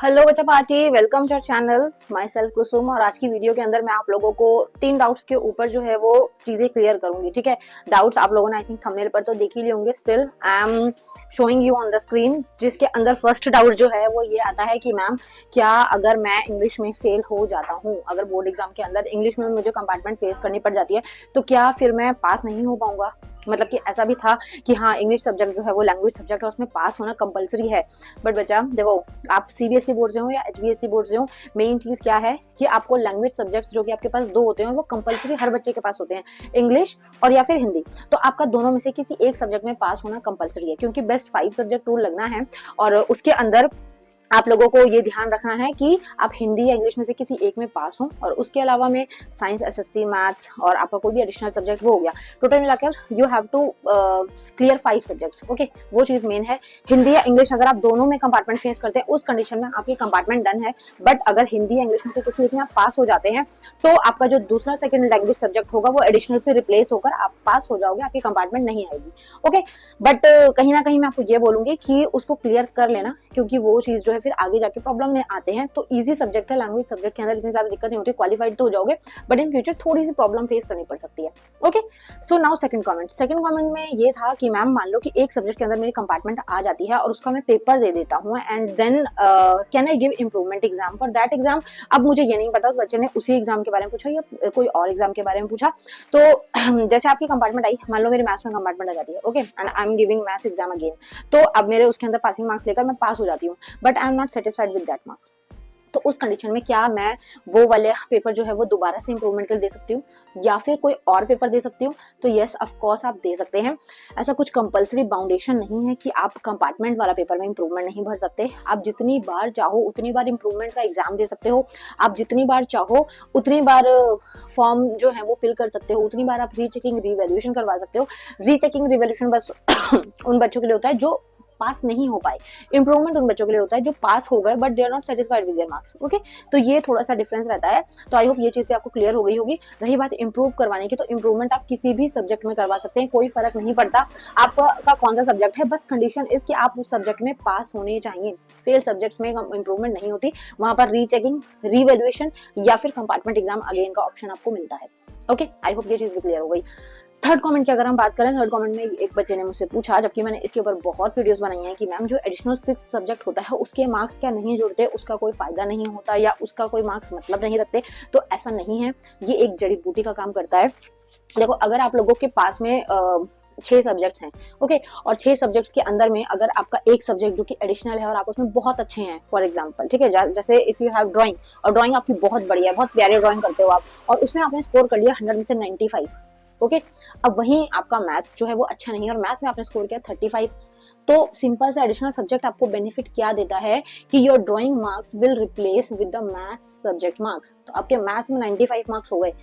Hello बच्चा party, welcome to channel. Myself Kusum. और आज की वीडियो के अंदर मैं आप लोगों को 3 डाउट्स के ऊपर जो है वो चीजें क्लियर करूंगी। ठीक है, डाउट्स आप लोगों ने आई थिंक थंबनेल पर तो देख ही लिए होंगे। Still I am showing you on the screen, जिसके अंदर फर्स्ट डाउट जो है वो ये आता है कि मैम क्या अगर मैं इंग्लिश में फेल हो जाता हूँ, अगर बोर्ड एग्जाम के अंदर इंग्लिश में मुझे कंपार्टमेंट फेस करनी पड़ जाती है, तो क्या फिर मैं पास नहीं हो पाऊंगा? मतलब कि ऐसा भी था कि हाँ, इंग्लिश सब्जेक्ट जो है वो लैंग्वेज सब्जेक्ट है, उसमें पास होना कंपलसरी है। बट बच्चा देखो, आप सीबीएसई बोर्ड से हो या एचबीएसई बोर्ड से हो, मेन चीज क्या है कि आपको लैंग्वेज सब्जेक्ट्स जो कि आपके पास 2 होते हैं और वो कंपलसरी हर बच्चे के पास होते हैं, इंग्लिश और या फिर हिंदी। तो आपका दोनों में से किसी एक सब्जेक्ट में पास होना कंपलसरी है, क्योंकि बेस्ट 5 सब्जेक्ट रूल लगना है। और उसके अंदर आप लोगों को ये ध्यान रखना है कि आप हिंदी या इंग्लिश में से किसी एक में पास हो, और उसके अलावा में साइंस, एसएसटी, मैथ्स और आपका कोई भी एडिशनल सब्जेक्ट वो हो गया। टोटल मिलाकर you have to clear 5 subjects. Okay, वो चीज मेन है। हिंदी या इंग्लिश अगर आप दोनों में कंपार्टमेंट फेस करते हैं, उस कंडीशन में आपकी कंपार्टमेंट डन है। बट अगर हिंदी या इंग्लिश में से किसी एक में आप पास हो जाते हैं, तो आपका जो दूसरा सेकंड लैंग्वेज सब्जेक्ट होगा वो एडिशनल से रिप्लेस होकर आप पास हो जाओगे, आपकी कंपार्टमेंट नहीं आएगी। ओके, बट कहीं ना कहीं मैं आपको ये बोलूंगी कि उसको क्लियर कर लेना, क्योंकि वो चीज जो है फिर आगे जाके प्रॉब्लम में आते हैं। तो इजी सब्जेक्ट है, लैंग्वेज सब्जेक्ट के अंदर इतनी ज्यादा दिक्कत नहीं होती, क्वालिफाइड तो हो जाओगे, बट इन फ्यूचर थोड़ी सी प्रॉब्लम फेस करनी पड़ सकती है। Okay, so now second comment में ये था कि मैम मान लो कि एक सब्जेक्ट के अंदर मेरी कंपार्टमेंट आ जाती है और उसका मैं पेपर दे देता हूँ, and then can I give improvement exam for that exam. अब मुझे ये नहीं पता उस बच्चे ने उसी एग्जाम के बारे में पूछा या कोई और एग्जाम के बारे में पूछा। तो जैसे आपकी कंपार्टमेंट आई, मान लो मेरी मैथ्स में कंपार्टमेंट आ जाती है, okay, and I am giving maths exam again. तो अब मेरे उसके अंदर पासिंग मार्क्स लेकर मैं पास हो जाती हूँ, but I am not satisfied with that marks. तो उस कंडीशन में क्या मैं वो वाले पेपर जो है वो दोबारा से इंप्रूवमेंट के लिए दे सकती हूँ, या फिर कोई और पेपर दे सकती हूँ? तो यस, ऑफ कोर्स आप दे सकते हैं। ऐसा कुछ कंपलसरी बाउंडेशन नहीं है कि आप कंपार्टमेंट वाला पेपर में इंप्रूवमेंट नहीं भर सकते। आप जितनी बार चाहो उतनी बार इंप्रूवमेंट का एग्जाम दे सकते हो। आप जितनी बार चाहो उतनी बार फॉर्म जो है वो फिल कर सकते हो, उतनी बार आप रीचेकिंग रीवैल्यूएशन करवा सकते हो। रीचेकिंग रिवैल्यूएशन बस उन बच्चों के लिए होता है जो पास नहीं हो पाए, इंप्रूवमेंट उन बच्चों के लिए होता है जो पास हो गए but they are not satisfied with their marks. Okay, तो ये थोड़ा सा डिफरेंस रहता है। तो आई होप ये चीज भी आपको क्लियर हो गई होगी। रही बात इंप्रूव करवाने की, तो इंप्रूवमेंट आप किसी भी सब्जेक्ट में करवा सकते हैं, कोई फर्क नहीं पड़ता आपका कौन सा सब्जेक्ट है। बस कंडीशन इज कि आप उस सब्जेक्ट में पास होने चाहिए। फेल सब्जेक्ट्स में इंप्रूवमेंट नहीं होती, वहां पर रीचेकिंग, रीवैल्यूएशन या फिर कंपार्टमेंट एग्जाम अगेन का ऑप्शन आपको मिलता है। ओके, आई होप ये चीज भी क्लियर हो गई। थर्ड कमेंट की अगर हम बात करें, थर्ड कमेंट में एक बच्चे ने मुझसे पूछा, जबकि मैंने इसके ऊपर बहुत वीडियोस बनाई हैं, कि मैम जो एडिशनल 6 सब्जेक्ट होता है उसके मार्क्स क्या नहीं जुड़ते, उसका कोई फायदा नहीं होता या उसका कोई मार्क्स मतलब नहीं रखते? तो ऐसा नहीं है, ये एक जड़ी बूटी का काम करता है। देखो, अगर आप लोगों के पास में 6 सब्जेक्ट्स हैं, ओके, और 6 सब्जेक्ट्स के अंदर में अगर आपका एक सब्जेक्ट जो कि एडिशनल है और आप उसमें बहुत अच्छे हैं, फॉर एग्जांपल, ठीक है, जैसे इफ यू हैव ड्राइंग, और ड्राइंग आपकी बहुत बढ़िया है, बहुत प्यारी ड्राइंग करते हो आप, और उसमें आपने स्कोर कर लिया 100 में से 95, ओके, अब वहीं आपका मैथ्स जो है वो अच्छा नहीं है और मैथ्स में आपने स्कोर किया 35, तो सिंपल सा एडिशनल सब्जेक्ट आपको बेनिफिट क्या देता है कि your drawing marks will replace with the maths subject marks. तो आपके मैथ्स में 95 मार्क्स हो गए,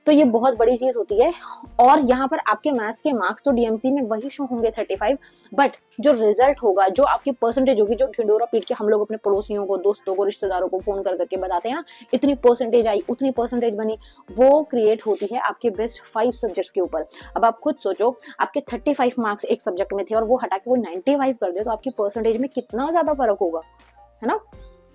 तो ये बहुत बड़ी चीज होती है। और यहाँ पर आपके मैथ्स के मार्क्स तो डीएमसी में वही शो होंगे 35, बट जो रिजल्ट होगा, जो आपकी परसेंटेज होगी, जो ढिंडोरा पीट के हम लोग अपने पड़ोसियों को, दोस्तों को, रिश्तेदारों को फोन कर करके बताते हैं ना, इतनी परसेंटेज आई, उतनी परसेंटेज बनी, वो क्रिएट होती है आपके बेस्ट 5 सब्जेक्ट्स के ऊपर। अब आप खुद सोचो, आपके 35 मार्क्स एक सब्जेक्ट में थे और वो हटा के वो 95 कर दे, तो आपकी परसेंटेज में कितना ज्यादा फर्क होगा, है ना?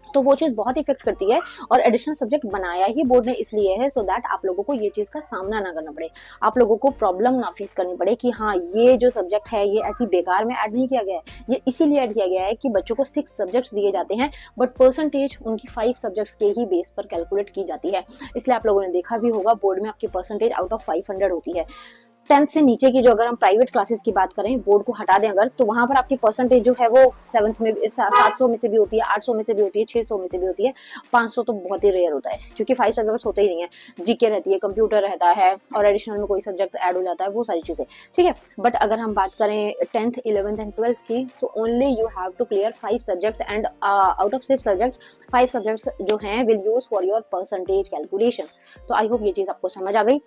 तो वो चीज बहुत इफेक्ट करती है। और एडिशनल सब्जेक्ट बनाया ही बोर्ड ने इसलिए है, सो दैट आप लोगों को ये चीज का सामना ना करना पड़े, आप लोगों को प्रॉब्लम ना फेस करनी पड़े कि हाँ, ये जो सब्जेक्ट है ये ऐसी बेकार में ऐड नहीं किया गया है, ये इसीलिए ऐड किया गया है कि बच्चों को 6 सब्जेक्ट्स दिए जाते हैं, बट परसेंटेज उनकी 5 सब्जेक्ट्स के ही बेस पर कैलकुलेट की जाती है। इसलिए आप लोगों ने देखा भी होगा, बोर्ड में आपकी परसेंटेज आउट ऑफ 500 होती है। 10th से नीचे की जो, अगर हम प्राइवेट क्लासेस की बात करें, बोर्ड को हटा दें अगर, तो वहां पर आपकी परसेंटेज जो है वो 7th में 700 में से भी होती है, 800 में से भी होती है, 600 में से भी होती है, 500 तो बहुत ही रेयर होता है, क्योंकि 5 सब्जेक्ट्स होते ही नहीं है, जीके रहती है, कंप्यूटर रहता है, और एडिशनल में कोई सब्जेक्ट ऐड हो जाता है, वो सारी चीजें, ठीक है। बट अगर हम बात करें 10th, 11th एंड 12th की, so only you have to clear 5 subjects, and out of 6 subjects 5 subjects जो हैं will use for your percentage calculation. तो आई होप ये चीज आपको समझ आ गई।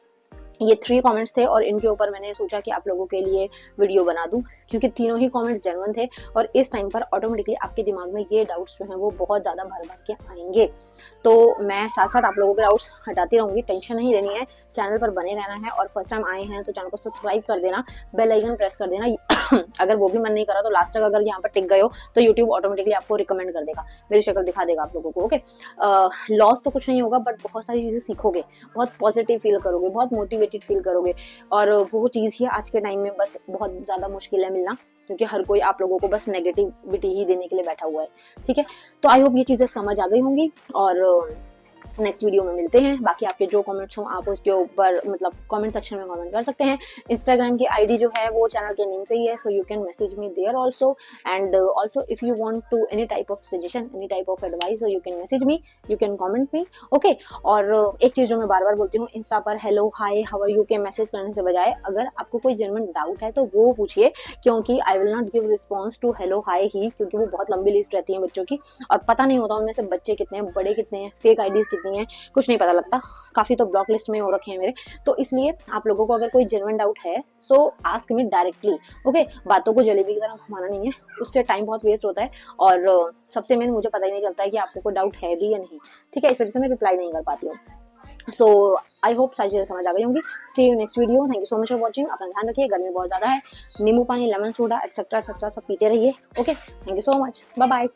ये 3 कमेंट्स थे और इनके ऊपर मैंने सोचा कि आप लोगों के लिए वीडियो बना दूं, क्योंकि तीनों ही कमेंट्स जेन्युइन थे और इस टाइम पर ऑटोमेटिकली आपके दिमाग में ये डाउट्स जो हैं वो बहुत ज़्यादा भर भर के आएंगे। तो मैं साथ साथ आप लोगों के डाउट्स हटाती रहूंगी, टेंशन नहीं लेनी है, चैनल पर बने रहना है और फर्स्ट टाइम आए हैं तो चैनल को सब्सक्राइब कर देना, बेल आइकन प्रेस कर देना। अगर वो भी मन नहीं करा तो लास्ट तक अगर यहाँ पर टिक गए हो तो यूट्यूब ऑटोमेटिकली आपको रिकमेंड कर देगा, मेरी शक्ल दिखा देगा आप लोगों को। ओके, लॉस तो कुछ नहीं होगा बट बहुत सारी चीज़ें सीखोगे, बहुत पॉजिटिव फील करोगे, बहुत मोटिवेटेड फील करोगे और वो चीज़ ही आज के टाइम में बस बहुत ज़्यादा मुश्किल है मिलना, क्योंकि हर कोई आप लोगों को बस नेगेटिविटी ही देने के लिए बैठा हुआ है। ठीक है, तो आई होप ये चीज़ें समझ आ गई होंगी और नेक्स्ट वीडियो में मिलते हैं। बाकी आपके जो कमेंट्स हो आप उसके ऊपर मतलब कमेंट सेक्शन में कमेंट कर सकते हैं। इंस्टाग्राम की आईडी जो है वो चैनल के नेम से ही है, so you can message me there also and also if you want to any type of suggestion, any type of advice, so you can message me, you can comment me. Okay, और एक चीज जो मैं बार बार बोलती हूँ, Insta पर hello hi how are you के message करने से बजाय अगर आपको कोई जेन्युइन डाउट है तो वो पूछिए, क्योंकि I will not give response to hello hi ही, क्योंकि वो बहुत लंबी लिस्ट रहती है बच्चों की और पता नहीं होता उनमें से बच्चे कितने हैं, बड़े कितने हैं, फेक आईडीज कितनी है, कुछ नहीं पता लगता। काफी तो ब्लॉक लिस्ट में हो रखे हैं मेरे, तो इसलिए आप लोगों को अगर कोई जेन्युइन डाउट है सो आस्क मी डायरेक्टली। ओके, बातों को जलेबी की तरह घुमाना नहीं है, उससे टाइम बहुत वेस्ट होता है और सबसे मेन मुझे पता ही नहीं चलता है कि आपको कोई डाउट है भी या नहीं। ठीक है, इस वजह से मैं रिप्लाई नहीं कर पाती हूँ। सो आई होप सारी चीजें समझ आ गई होंगी। See you next video, thank you so much for watching. अपना ध्यान रखिए, गर्मी बहुत ज्यादा है, नींबू पानी, लेमन सोडा एक्सेट्रा एक्सेट्रा सब पीते रहिए। Okay, thank you so much, bye bye.